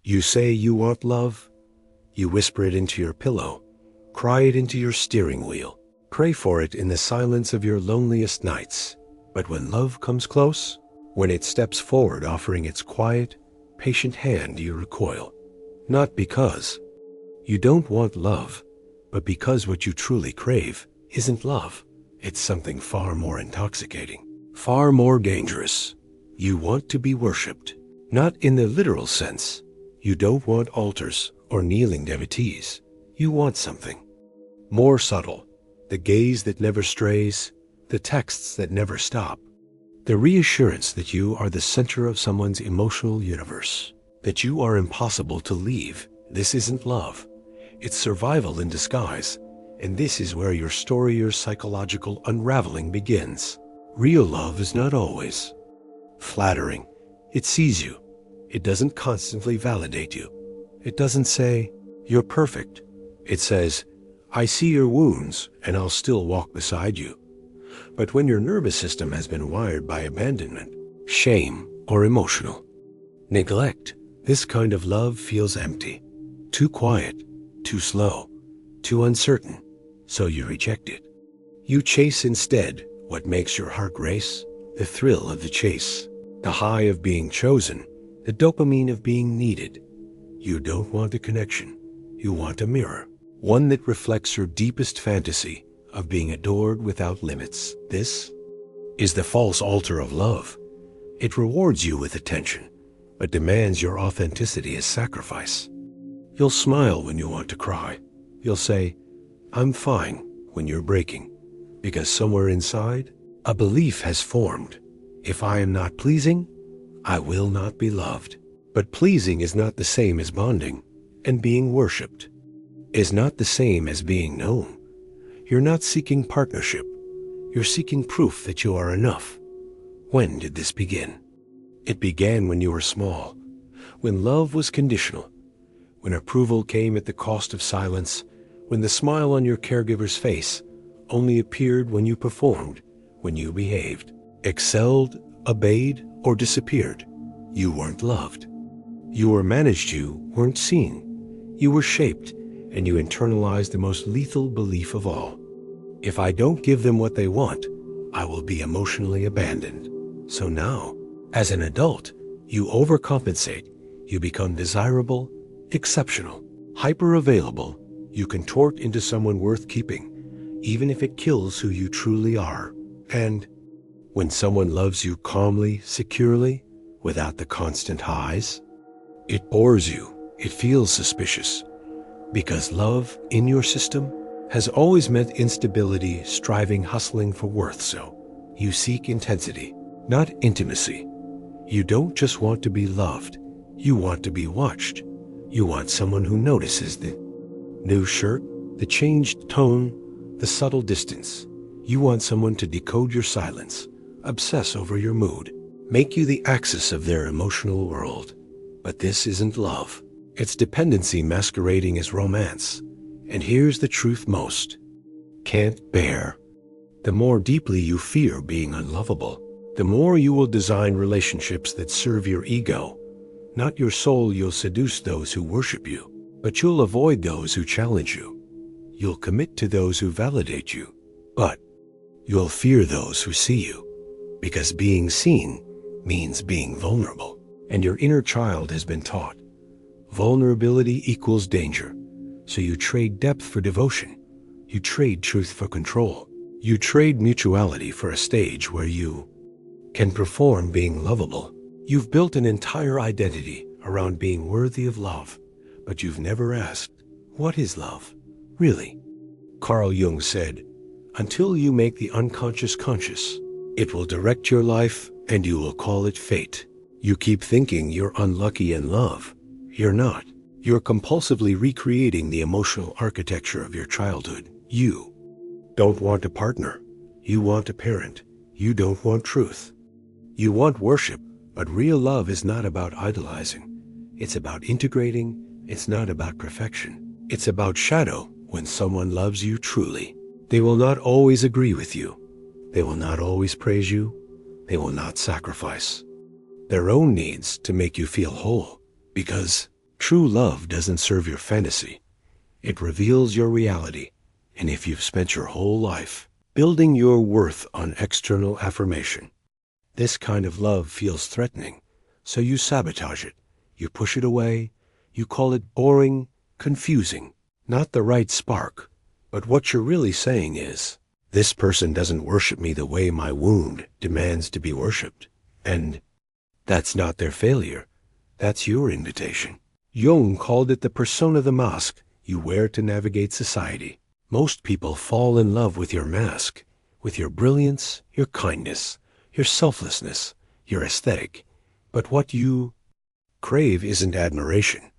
You say you want love. You whisper it into your pillow, cry it into your steering wheel, pray for it in the silence of your loneliest nights. But when love comes close, when it steps forward offering its quiet, patient hand, you recoil. Not because you don't want love, but because what you truly crave isn't love. It's something far more intoxicating, far more dangerous. You want to be worshipped, not in the literal sense. You don't want altars or kneeling devotees. You want something more subtle, the gaze that never strays, the texts that never stop, the reassurance that you are the center of someone's emotional universe, that you are impossible to leave. This isn't love. It's survival in disguise. And this is where your story, your psychological unraveling begins. Real love is not always flattering. It sees you. It doesn't constantly validate you. It doesn't say, you're perfect. It says, I see your wounds and I'll still walk beside you. But when your nervous system has been wired by abandonment, shame, or emotional neglect, this kind of love feels empty, too quiet, too slow, too uncertain. So you reject it. You chase instead what makes your heart race, the thrill of the chase, the high of being chosen, the dopamine of being needed. You don't want a connection. You want a mirror, one that reflects your deepest fantasy of being adored without limits. This is the false altar of love. It rewards you with attention, but demands your authenticity as sacrifice. You'll smile when you want to cry. You'll say, I'm fine, when you're breaking, because somewhere inside, a belief has formed. If I am not pleasing, I will not be loved. But pleasing is not the same as bonding, and being worshipped is not the same as being known. You're not seeking partnership. You're seeking proof that you are enough. When did this begin? It began when you were small, when love was conditional, when approval came at the cost of silence, when the smile on your caregiver's face only appeared when you performed, when you behaved, excelled, obeyed, or disappeared. You weren't loved. You were managed, you weren't seen. You were shaped, and you internalized the most lethal belief of all. If I don't give them what they want, I will be emotionally abandoned. So now, as an adult, you overcompensate. You become desirable, exceptional, hyper-available. You contort into someone worth keeping, even if it kills who you truly are. And when someone loves you calmly, securely, without the constant highs, it bores you. It feels suspicious. Because love in your system has always meant instability, striving, hustling for worth. So you seek intensity, not intimacy. You don't just want to be loved. You want to be watched. You want someone who notices the new shirt, the changed tone, the subtle distance. You want someone to decode your silence, obsess over your mood, make you the axis of their emotional world. But this isn't love. It's dependency masquerading as romance. And here's the truth most can't bear. The more deeply you fear being unlovable, the more you will design relationships that serve your ego, not your soul. You'll seduce those who worship you, but you'll avoid those who challenge you. You'll commit to those who validate you, but you'll fear those who see you, because being seen means being vulnerable. And your inner child has been taught vulnerability equals danger. So you trade depth for devotion. You trade truth for control. You trade mutuality for a stage where you can perform being lovable. You've built an entire identity around being worthy of love, but you've never asked, what is love, really? Carl Jung said, until you make the unconscious conscious, it will direct your life and you will call it fate. You keep thinking you're unlucky in love. You're not. You're compulsively recreating the emotional architecture of your childhood. You don't want a partner. You want a parent. You don't want truth. You want worship, but real love is not about idolizing. It's about integrating. It's not about perfection. It's about shadow. When someone loves you truly, they will not always agree with you. They will not always praise you. They will not sacrifice their own needs to make you feel whole, because True love doesn't serve your fantasy. It reveals your reality. And if you've spent your whole life building your worth on external affirmation, this kind of love feels threatening, so you sabotage it. You push it away. You call it boring, confusing, not the right spark. But what you're really saying is, this person doesn't worship me the way my wound demands to be worshipped. And that's not their failure. That's your invitation. Jung called it the persona, the mask you wear to navigate society. Most people fall in love with your mask, with your brilliance, your kindness, your selflessness, your aesthetic. But what you crave isn't admiration.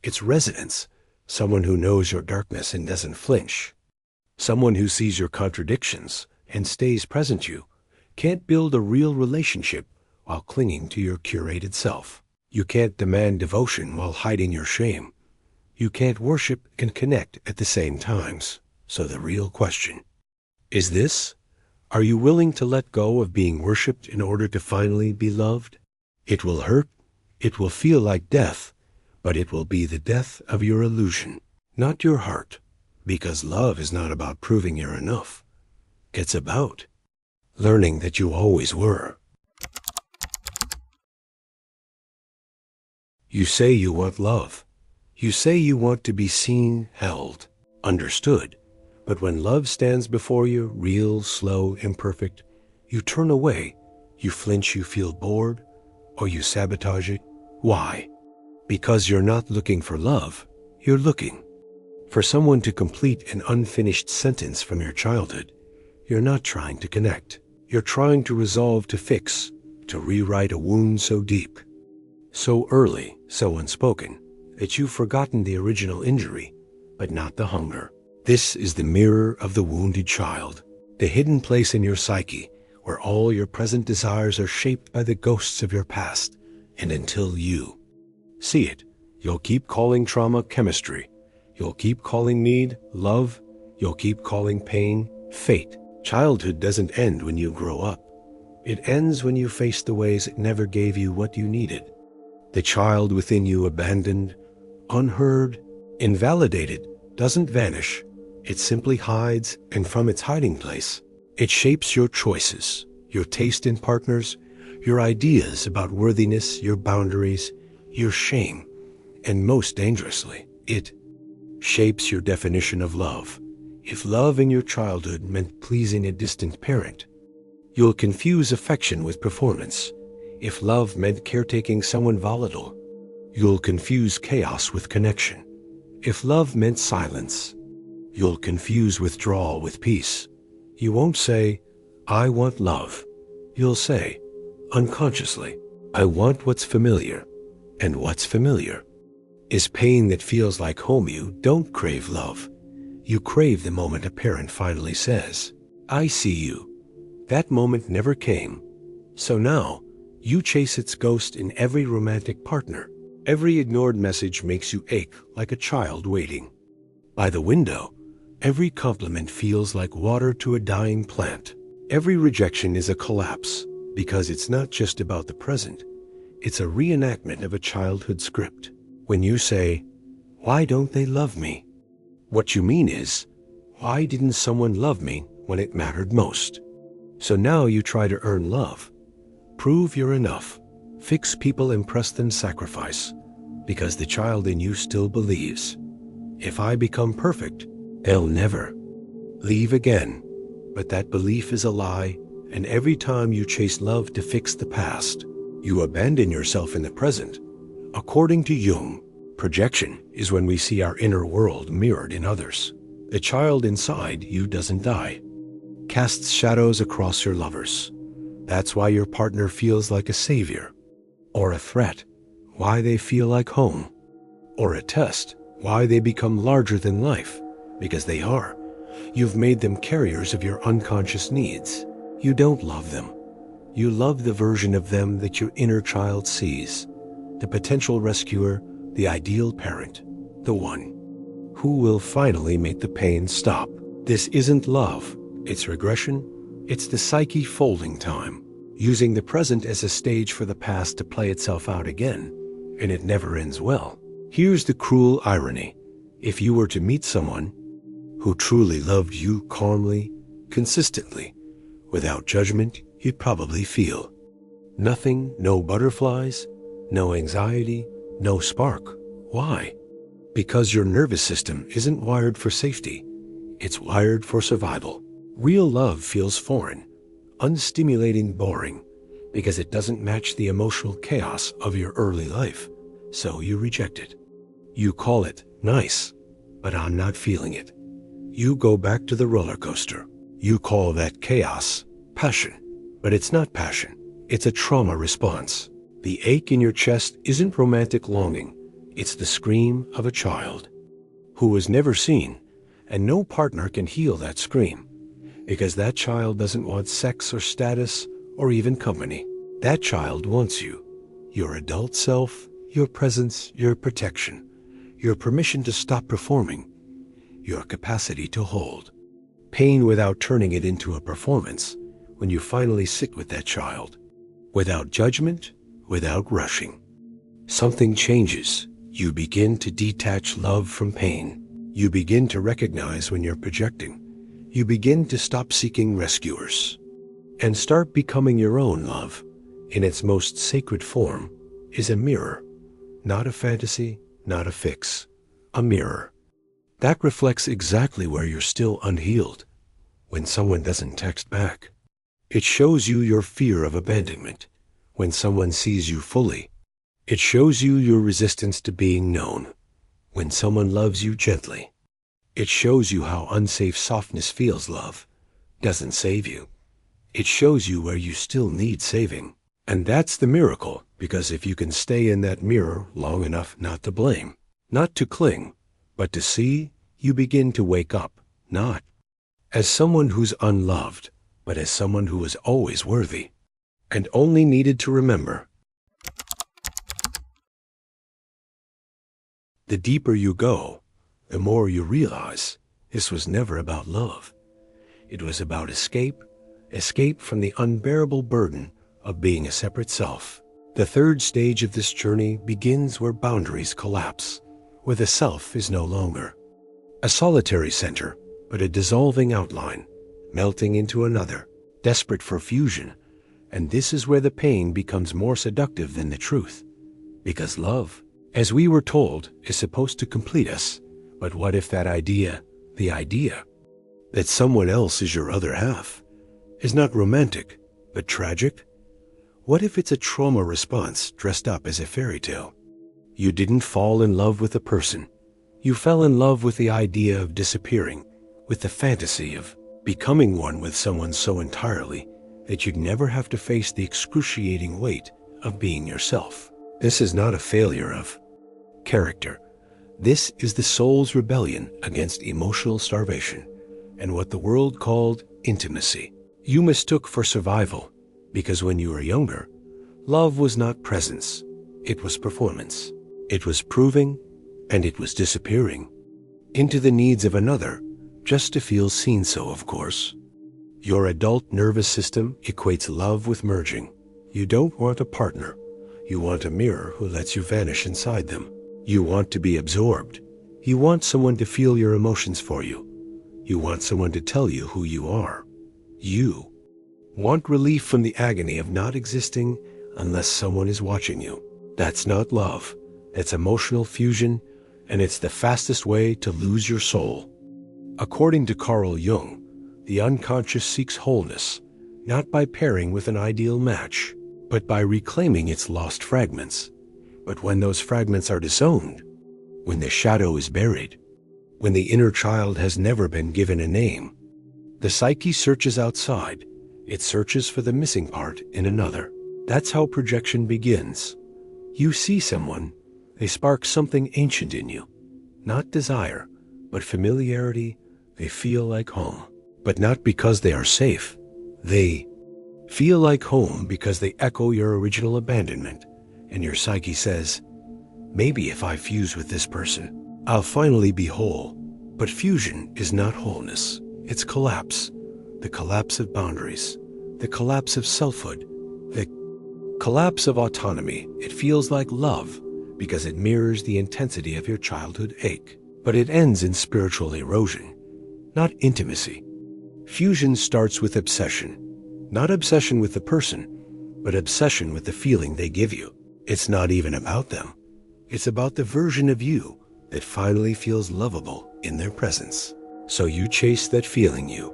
It's resonance. Someone who knows your darkness and doesn't flinch. Someone who sees your contradictions and stays present. You can't build a real relationship while clinging to your curated self. You can't demand devotion while hiding your shame. You can't worship and connect at the same times. So the real question is this: are you willing to let go of being worshipped in order to finally be loved? It will hurt. It will feel like death, but it will be the death of your illusion, not your heart, because love is not about proving you're enough. It's about learning that you always were. You say you want love. You say you want to be seen, held, understood. But when love stands before you, real, slow, imperfect, you turn away. You flinch, you feel bored, or you sabotage it. Why? Because you're not looking for love. You're looking for someone to complete an unfinished sentence from your childhood. You're not trying to connect. You're trying to resolve, to fix, to rewrite a wound so deep, so early, so unspoken, that you've forgotten the original injury, but not the hunger. This is the mirror of the wounded child, the hidden place in your psyche where all your present desires are shaped by the ghosts of your past. And until you see it, you'll keep calling trauma chemistry. You'll keep calling need love. You'll keep calling pain fate. Childhood doesn't end when you grow up. It ends when you face the ways it never gave you what you needed. The child within you, abandoned, unheard, invalidated, doesn't vanish. It simply hides, and from its hiding place, it shapes your choices, your taste in partners, your ideas about worthiness, your boundaries, your shame, and most dangerously, it shapes your definition of love. If love in your childhood meant pleasing a distant parent, you'll confuse affection with performance. If love meant caretaking someone volatile, you'll confuse chaos with connection. If love meant silence, you'll confuse withdrawal with peace. You won't say, I want love. You'll say, unconsciously, I want what's familiar. And what's familiar is pain that feels like home. You don't crave love. You crave the moment a parent finally says, I see you. That moment never came. So now, you chase its ghost in every romantic partner. Every ignored message makes you ache like a child waiting by the window. Every compliment feels like water to a dying plant. Every rejection is a collapse, because it's not just about the present. It's a reenactment of a childhood script. When you say, why don't they love me? What you mean is, why didn't someone love me when it mattered most? So now you try to earn love. Prove you're enough. Fix people, impress them, sacrifice. Because the child in you still believes, if I become perfect, they'll never leave again. But that belief is a lie, and every time you chase love to fix the past, you abandon yourself in the present. According to Jung, projection is when we see our inner world mirrored in others. The child inside you doesn't die, casts shadows across your lovers. That's why your partner feels like a savior, or a threat, why they feel like home, or a test, why they become larger than life, because they are. You've made them carriers of your unconscious needs. You don't love them. You love the version of them that your inner child sees, the potential rescuer, the ideal parent, the one who will finally make the pain stop. This isn't love. It's regression. It's the psyche folding time, using the present as a stage for the past to play itself out again, and it never ends well. Here's the cruel irony. If you were to meet someone who truly loved you calmly, consistently, without judgment, you'd probably feel nothing, no butterflies, no anxiety, no spark. Why? Because your nervous system isn't wired for safety. It's wired for survival. Real love feels foreign, unstimulating, boring, because it doesn't match the emotional chaos of your early life. So you reject it. You call it nice, but I'm not feeling it. You go back to the roller coaster. You call that chaos passion, but it's not passion. It's a trauma response. The ache in your chest isn't romantic longing. It's the scream of a child who was never seen, and no partner can heal that scream, because that child doesn't want sex or status or even company. That child wants you, your adult self, your presence, your protection, your permission to stop performing, your capacity to hold. Pain without turning it into a performance when you finally sit with that child, without judgment, without rushing. Something changes. You begin to detach love from pain. You begin to recognize when you're projecting. You begin to stop seeking rescuers and start becoming your own. Love, in its most sacred form, is a mirror, not a fantasy, not a fix, a mirror. That reflects exactly where you're still unhealed. When someone doesn't text back, it shows you your fear of abandonment. When someone sees you fully, it shows you your resistance to being known. When someone loves you gently, it shows you how unsafe softness feels. Love doesn't save you. It shows you where you still need saving. And that's the miracle, because if you can stay in that mirror long enough not to blame, not to cling, but to see, you begin to wake up, not as someone who's unloved, but as someone who was always worthy and only needed to remember. The deeper you go, the more you realize this was never about love. It was about escape from the unbearable burden of being a separate self. The third stage of this journey begins where boundaries collapse, where the self is no longer a solitary center, but a dissolving outline, melting into another, desperate for fusion. And this is where the pain becomes more seductive than the truth. Because love, as we were told, is supposed to complete us. But what if that idea, the idea that someone else is your other half, is not romantic, but tragic? What if it's a trauma response dressed up as a fairy tale? You didn't fall in love with a person. You fell in love with the idea of disappearing, with the fantasy of becoming one with someone so entirely that you'd never have to face the excruciating weight of being yourself. This is not a failure of character. This is the soul's rebellion against emotional starvation and what the world called intimacy. You mistook for survival, because when you were younger, love was not presence, it was performance. It was proving, and it was disappearing into the needs of another, just to feel seen. So, of course, your adult nervous system equates love with merging. You don't want a partner. You want a mirror who lets you vanish inside them. You want to be absorbed. You want someone to feel your emotions for you. You want someone to tell you who you are. You want relief from the agony of not existing unless someone is watching you. That's not love. It's emotional fusion, and it's the fastest way to lose your soul. According to Carl Jung, the unconscious seeks wholeness, not by pairing with an ideal match, but by reclaiming its lost fragments. But when those fragments are disowned, when the shadow is buried, when the inner child has never been given a name, the psyche searches outside. It searches for the missing part in another. That's how projection begins. You see someone, they spark something ancient in you. Not desire, but familiarity. They feel like home. But not because they are safe. They feel like home because they echo your original abandonment. And your psyche says, maybe if I fuse with this person, I'll finally be whole. But fusion is not wholeness. It's collapse. The collapse of boundaries. The collapse of selfhood. The collapse of autonomy. It feels like love because it mirrors the intensity of your childhood ache. But it ends in spiritual erosion, not intimacy. Fusion starts with obsession. Not obsession with the person, but obsession with the feeling they give you. It's not even about them. It's about the version of you that finally feels lovable in their presence. So you chase that feeling you.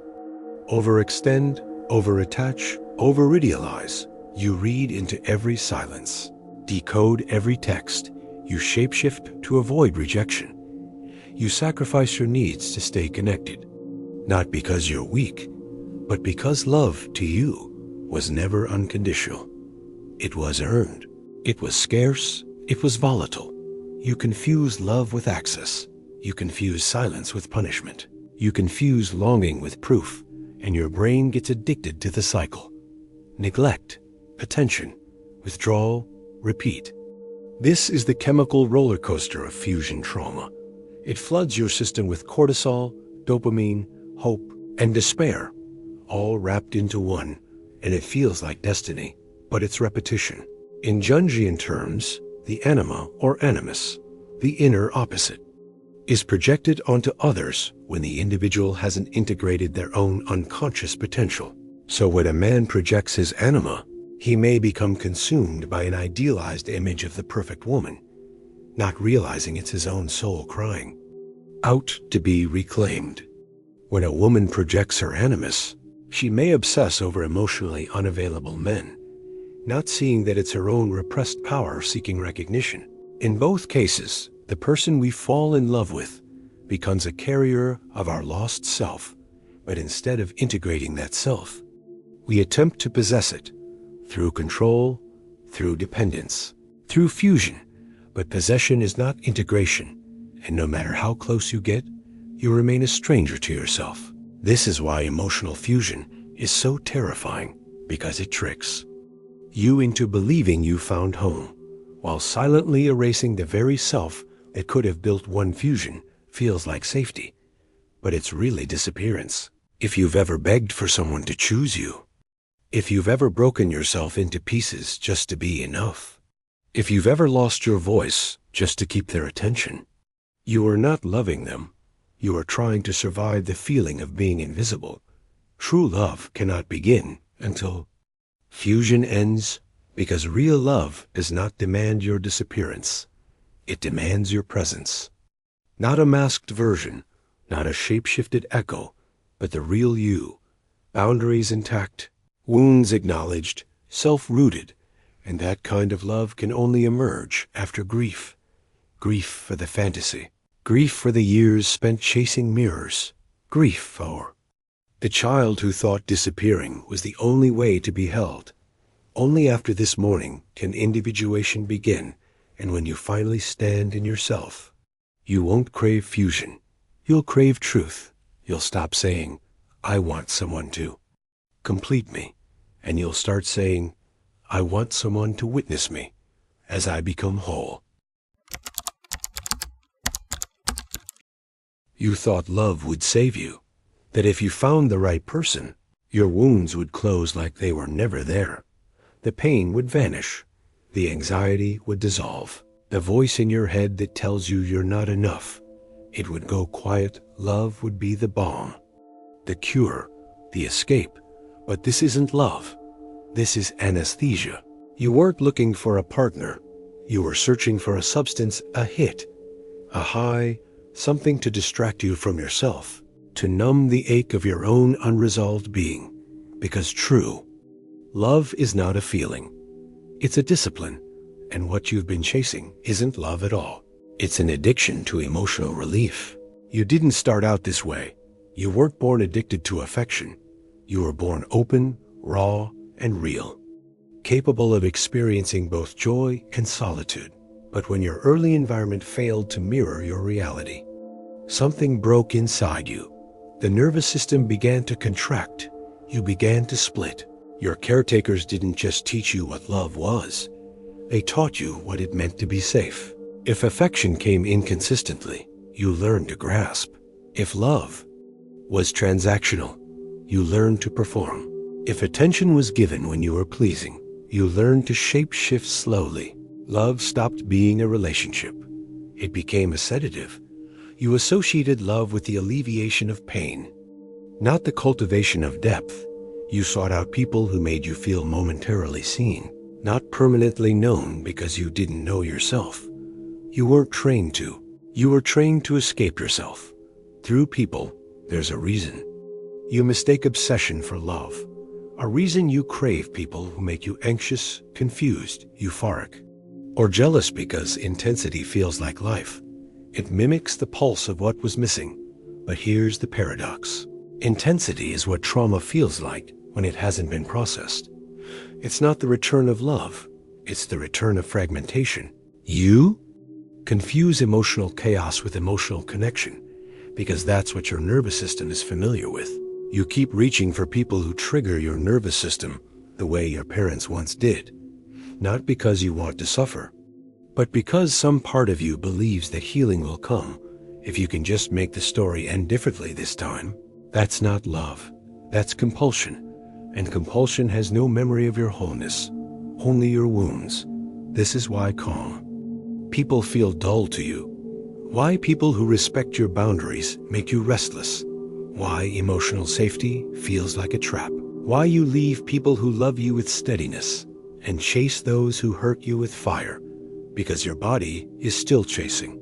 Overextend, overattach, overidealize. You read into every silence. Decode every text. You shapeshift to avoid rejection. You sacrifice your needs to stay connected. Not because you're weak, but because love to you was never unconditional. It was earned. It was scarce. It was volatile. You confuse love with access. You confuse silence with punishment. You confuse longing with proof, and your brain gets addicted to the cycle. Neglect, attention, withdrawal, repeat. This is the chemical roller coaster of fusion trauma. It floods your system with cortisol, dopamine, hope, and despair, all wrapped into one, and it feels like destiny, but it's repetition. In jungian terms, the anima or animus, the inner opposite, is projected onto others when the individual hasn't integrated their own unconscious potential. So when a man projects his anima, he may become consumed by an idealized image of the perfect woman, not realizing it's his own soul crying, out to be reclaimed. When a woman projects her animus, she may obsess over emotionally unavailable men, not seeing that it's her own repressed power seeking recognition. In both cases, the person we fall in love with becomes a carrier of our lost self, but instead of integrating that self, we attempt to possess it through control, through dependence, through fusion. But possession is not integration, and no matter how close you get, you remain a stranger to yourself. This is why emotional fusion is so terrifying, because it tricks you into believing you found home, while silently erasing the very self that could have built one fusion. Feels like safety, but it's really disappearance. If you've ever begged for someone to choose you, if you've ever broken yourself into pieces just to be enough, if you've ever lost your voice just to keep their attention, you are not loving them. You are trying to survive the feeling of being invisible. True love cannot begin until fusion ends, because real love does not demand your disappearance. It demands your presence. Not a masked version, not a shape-shifted echo, but the real you, boundaries intact, wounds acknowledged, self-rooted, and that kind of love can only emerge after grief. Grief for the fantasy, grief for the years spent chasing mirrors, grief for the child who thought disappearing was the only way to be held. Only after this morning can individuation begin, and when you finally stand in yourself, you won't crave fusion. You'll crave truth. You'll stop saying, I want someone to complete me, and you'll start saying, I want someone to witness me as I become whole. You thought love would save you, that if you found the right person, your wounds would close like they were never there. The pain would vanish. The anxiety would dissolve. The voice in your head that tells you you're not enough, it would go quiet. Love would be the balm, the cure, the escape. But this isn't love. This is anesthesia. You weren't looking for a partner. You were searching for a substance, a hit, a high, something to distract you from yourself, to numb the ache of your own unresolved being. Because true love is not a feeling. It's a discipline. And what you've been chasing isn't love at all. It's an addiction to emotional relief. You didn't start out this way. You weren't born addicted to affection. You were born open, raw, and real, capable of experiencing both joy and solitude. But when your early environment failed to mirror your reality, something broke inside you. The nervous system began to contract. You began to split. Your caretakers didn't just teach you what love was. They taught you what it meant to be safe. If affection came inconsistently, you learned to grasp. If love was transactional, you learned to perform. If attention was given when you were pleasing, you learned to shape-shift slowly. Love stopped being a relationship. It became a sedative. You associated love with the alleviation of pain, not the cultivation of depth. You sought out people who made you feel momentarily seen, not permanently known because you didn't know yourself. You weren't trained to. You were trained to escape yourself. Through people, there's a reason. You mistake obsession for love. A reason you crave people who make you anxious, confused, euphoric, or jealous because intensity feels like life. It mimics the pulse of what was missing. But here's the paradox. Intensity is what trauma feels like when it hasn't been processed. It's not the return of love. It's the return of fragmentation. You confuse emotional chaos with emotional connection because that's what your nervous system is familiar with. You keep reaching for people who trigger your nervous system the way your parents once did, not because you want to suffer, but because some part of you believes that healing will come if you can just make the story end differently this time. That's not love. That's compulsion. And compulsion has no memory of your wholeness, only your wounds. This is why calm people feel dull to you. Why people who respect your boundaries make you restless. Why emotional safety feels like a trap. Why you leave people who love you with steadiness and chase those who hurt you with fire, because your body is still chasing.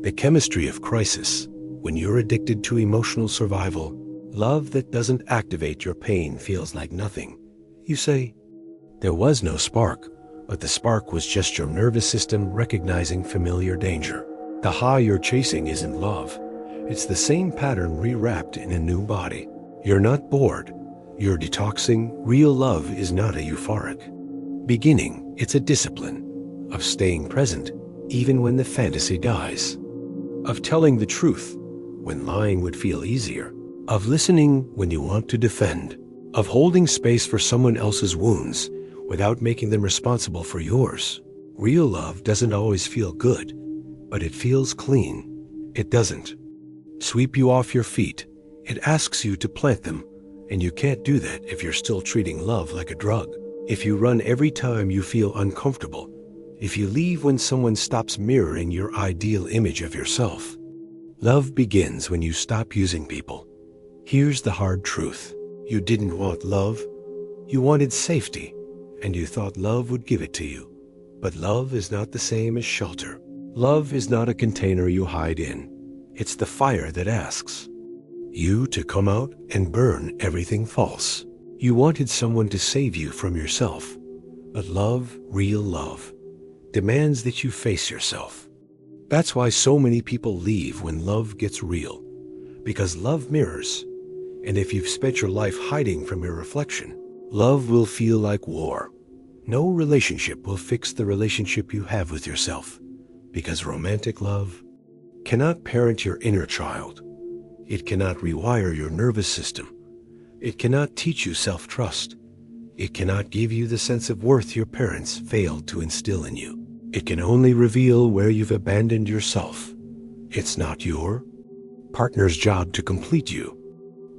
The chemistry of crisis, when you're addicted to emotional survival, love that doesn't activate your pain feels like nothing. You say, there was no spark, but the spark was just your nervous system recognizing familiar danger. The high you're chasing isn't love. It's the same pattern rewrapped in a new body. You're not bored. You're detoxing. Real love is not a euphoric beginning. It's a discipline of staying present even when the fantasy dies, of telling the truth when lying would feel easier, of listening when you want to defend, of holding space for someone else's wounds without making them responsible for yours. Real love doesn't always feel good, but it feels clean. It doesn't sweep you off your feet. It asks you to plant them, and you can't do that if you're still treating love like a drug. If you run every time you feel uncomfortable, if you leave when someone stops mirroring your ideal image of yourself. Love begins when you stop using people. Here's the hard truth. You didn't want love. You wanted safety, and you thought love would give it to you. But love is not the same as shelter. Love is not a container you hide in. It's the fire that asks you to come out and burn everything false. You wanted someone to save you from yourself. But love, real love, demands that you face yourself. That's why so many people leave when love gets real. Because love mirrors. And if you've spent your life hiding from your reflection, love will feel like war. No relationship will fix the relationship you have with yourself. Because romantic love cannot parent your inner child. It cannot rewire your nervous system. It cannot teach you self-trust. It cannot give you the sense of worth your parents failed to instill in you. It can only reveal where you've abandoned yourself. It's not your partner's job to complete you.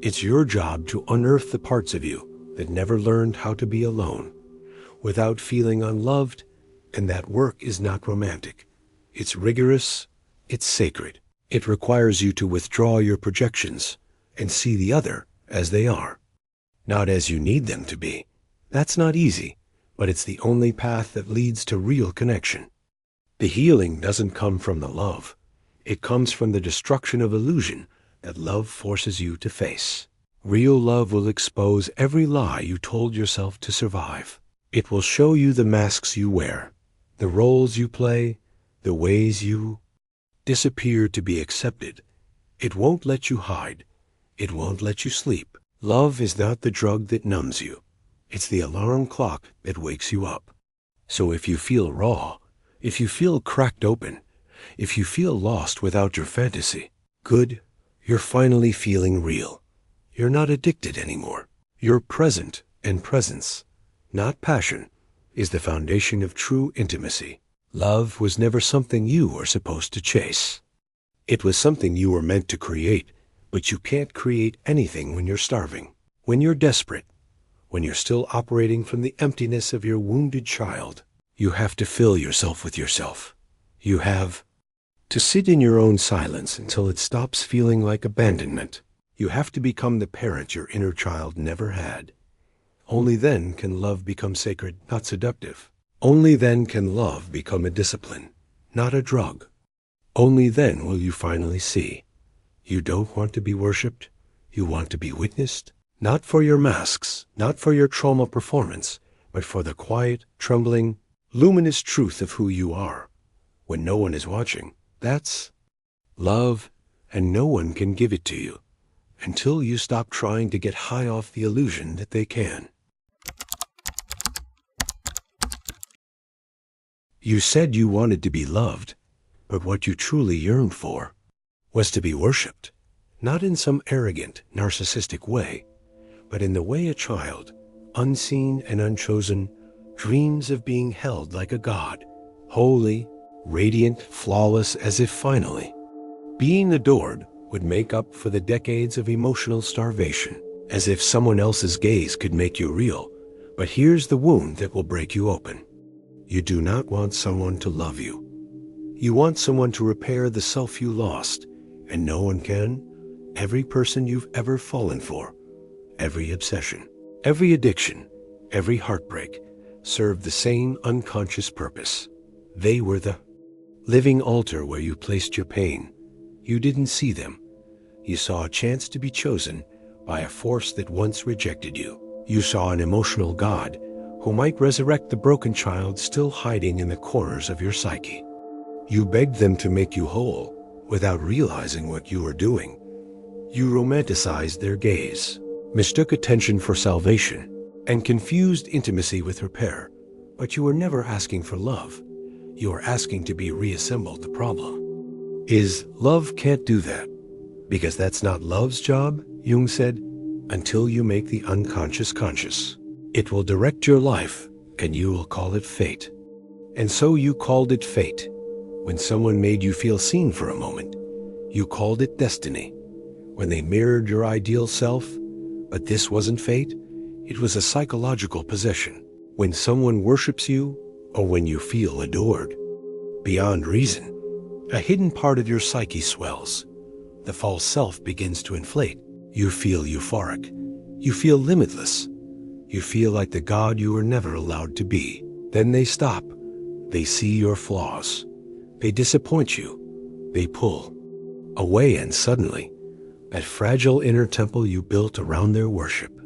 It's your job to unearth the parts of you that never learned how to be alone, without feeling unloved, and that work is not romantic. It's rigorous. It's sacred. It requires you to withdraw your projections and see the other as they are, not as you need them to be. That's not easy, but it's the only path that leads to real connection. The healing doesn't come from the love. It comes from the destruction of illusion that love forces you to face. Real love will expose every lie you told yourself to survive. It will show you the masks you wear, the roles you play, the ways you disappear to be accepted. It won't let you hide. It won't let you sleep. Love is not the drug that numbs you. It's the alarm clock that wakes you up. So if you feel raw, if you feel cracked open, if you feel lost without your fantasy, good, you're finally feeling real. You're not addicted anymore. You're present, and presence, not passion, is the foundation of true intimacy. Love was never something you were supposed to chase. It was something you were meant to create, but you can't create anything when you're starving, when you're desperate, when you're still operating from the emptiness of your wounded child. You have to fill yourself with yourself. You have to sit in your own silence until it stops feeling like abandonment. You have to become the parent your inner child never had. Only then can love become sacred, not seductive. Only then can love become a discipline, not a drug. Only then will you finally see. You don't want to be worshipped. You want to be witnessed, not for your masks, not for your trauma performance, but for the quiet, trembling, luminous truth of who you are. When no one is watching, that's love, and no one can give it to you until you stop trying to get high off the illusion that they can. You said you wanted to be loved, but what you truly yearned for was to be worshipped, not in some arrogant, narcissistic way, but in the way a child, unseen and unchosen, dreams of being held like a god, holy, radiant, flawless, as if finally being adored would make up for the decades of emotional starvation, as if someone else's gaze could make you real. But here's the wound that will break you open. You do not want someone to love you. You want someone to repair the self you lost, and no one can. Every person you've ever fallen for, every obsession, every addiction, every heartbreak served the same unconscious purpose. They were the living altar where you placed your pain. You didn't see them. You saw a chance to be chosen by a force that once rejected you. You saw an emotional God who might resurrect the broken child still hiding in the corners of your psyche. You begged them to make you whole without realizing what you were doing. You romanticized their gaze, mistook attention for salvation, and confused intimacy with repair. But you were never asking for love. You were asking to be reassembled. The problem is love can't do that, because that's not love's job, Jung said, until you make the unconscious conscious. It will direct your life, and you will call it fate. And so you called it fate. When someone made you feel seen for a moment, you called it destiny. When they mirrored your ideal self, but this wasn't fate, it was a psychological possession. When someone worships you, or when you feel adored, beyond reason, a hidden part of your psyche swells. The false self begins to inflate. You feel euphoric. You feel limitless. You feel like the God you were never allowed to be. Then they stop. They see your flaws. They disappoint you. They pull away, and suddenly, that fragile inner temple you built around their worship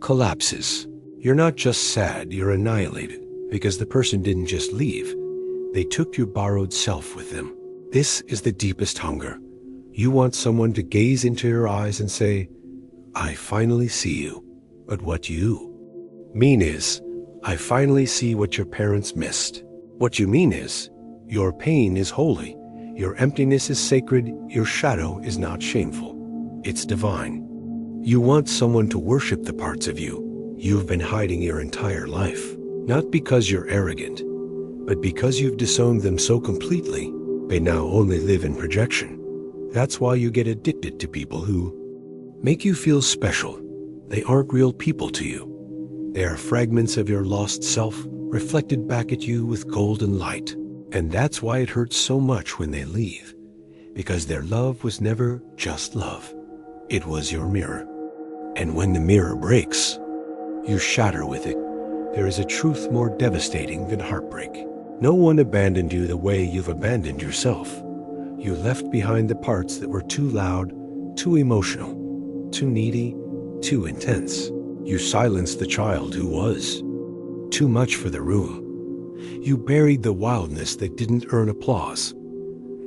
collapses. You're not just sad, you're annihilated, because the person didn't just leave. They took your borrowed self with them. This is the deepest hunger. You want someone to gaze into your eyes and say, I finally see you. But what you mean is, I finally see what your parents missed. What you mean is, your pain is holy, your emptiness is sacred, your shadow is not shameful. It's divine. You want someone to worship the parts of you you've been hiding your entire life, not because you're arrogant, but because you've disowned them so completely, they now only live in projection. That's why you get addicted to people who make you feel special. They aren't real people to you. They are fragments of your lost self reflected back at you with golden light. And that's why it hurts so much when they leave, because their love was never just love. It was your mirror. And when the mirror breaks, you shatter with it. There is a truth more devastating than heartbreak. No one abandoned you the way you've abandoned yourself. You left behind the parts that were too loud, too emotional, too needy, too intense. You silenced the child who was too much for the room. You buried the wildness that didn't earn applause.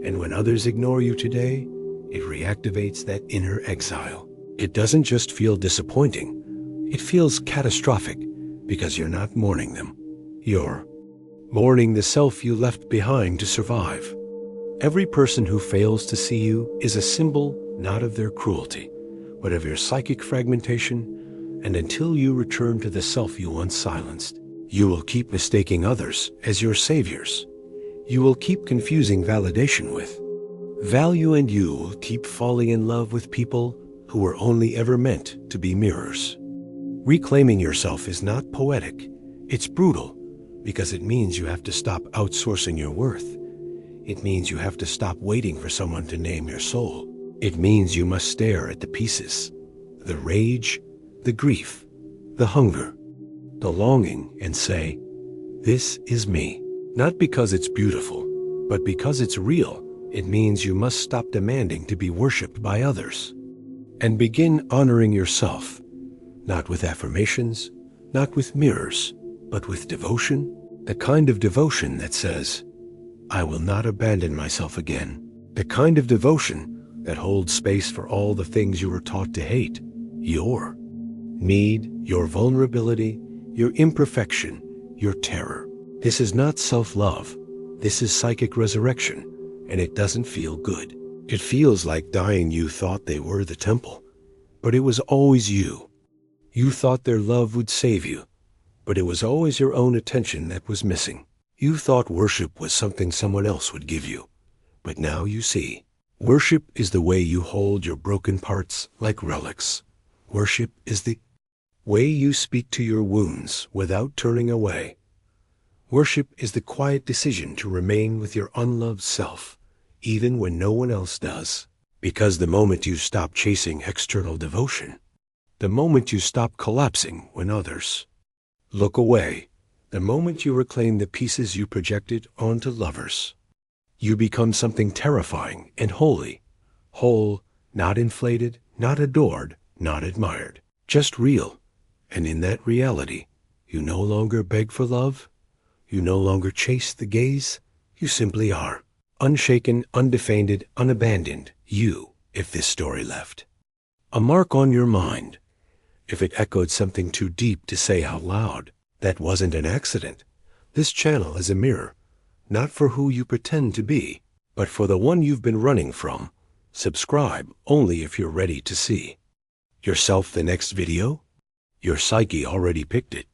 And when others ignore you today, it reactivates that inner exile. It doesn't just feel disappointing. It feels catastrophic because you're not mourning them. You're mourning the self you left behind to survive. Every person who fails to see you is a symbol not of their cruelty, but of your psychic fragmentation. And until you return to the self you once silenced, you will keep mistaking others as your saviors. You will keep confusing validation with value, and you will keep falling in love with people who were only ever meant to be mirrors. Reclaiming yourself is not poetic, it's brutal, because it means you have to stop outsourcing your worth. It means you have to stop waiting for someone to name your soul. It means you must stare at the pieces, the rage, the grief, the hunger, the longing, and say, "This is me." Not because it's beautiful, but because it's real. It means you must stop demanding to be worshipped by others and begin honoring yourself, not with affirmations, not with mirrors, but with devotion, the kind of devotion that says, "I will not abandon myself again," the kind of devotion that holds space for all the things you were taught to hate, your need, your vulnerability, your imperfection, your terror. This is not self-love. This is psychic resurrection, and it doesn't feel good. It feels like dying. You thought they were the temple, but it was always you. You thought their love would save you, but it was always your own attention that was missing. You thought worship was something someone else would give you, but now you see. Worship is the way you hold your broken parts like relics. Worship is the way you speak to your wounds without turning away. Worship is the quiet decision to remain with your unloved self, even when no one else does. Because the moment you stop chasing external devotion, the moment you stop collapsing when others look away, the moment you reclaim the pieces you projected onto lovers, you become something terrifying and holy. Whole, not inflated, not adored, not admired, just real. And in that reality, you no longer beg for love. You no longer chase the gaze. You simply are. Unshaken, undefended, unabandoned. You, if this story left a mark on your mind, if it echoed something too deep to say out loud, that wasn't an accident. This channel is a mirror, not for who you pretend to be, but for the one you've been running from. Subscribe only if you're ready to see yourself the next video. Your psyche already picked it.